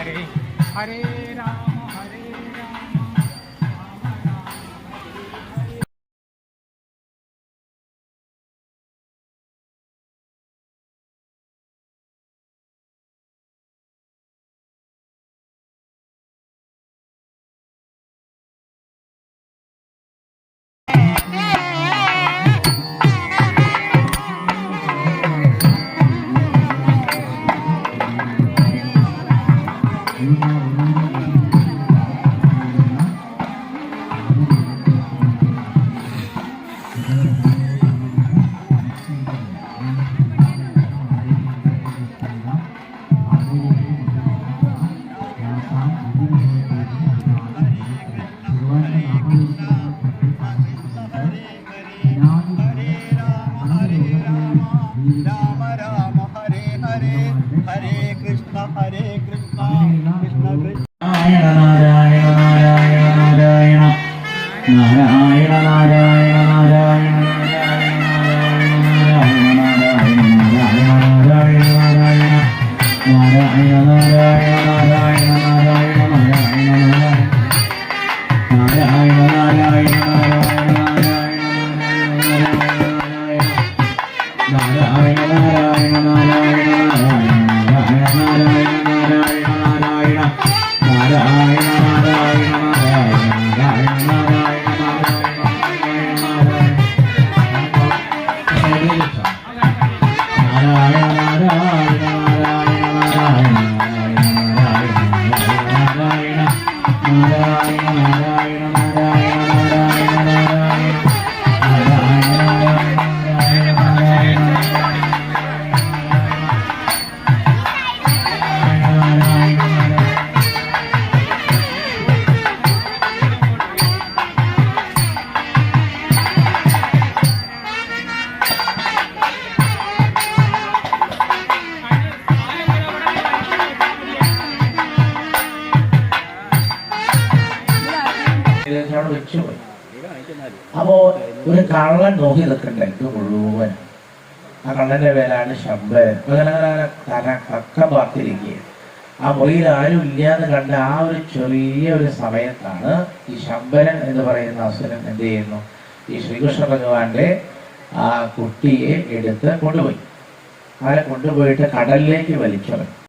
ഹരേ ഹരേ രാമ ഹരേ രാമ വെച്ചുപോയി. അപ്പോ ഒരു കള്ളൻ നോക്കി നിൽക്കണ്ട ഇത് മുഴുവൻ. ആ കള്ളന്റെ പേരാണ് ശമ്പരൻ. കക്ക പാർത്തിരിക്കുക. ആ മുറിയിൽ ആരും ഇല്ലാന്ന് കണ്ട ആ ഒരു ചെറിയ ഒരു സമയത്താണ് ഈ ശമ്പരൻ എന്ന് പറയുന്ന അസുരൻ എന്ത് ചെയ്യുന്നു, ഈ ശ്രീകൃഷ്ണ ഭഗവാന്റെ ആ കുട്ടിയെ എടുത്ത് കൊണ്ടുപോയി. അവരെ കൊണ്ടുപോയിട്ട് കടലിലേക്ക് വലിച്ചെറിഞ്ഞു.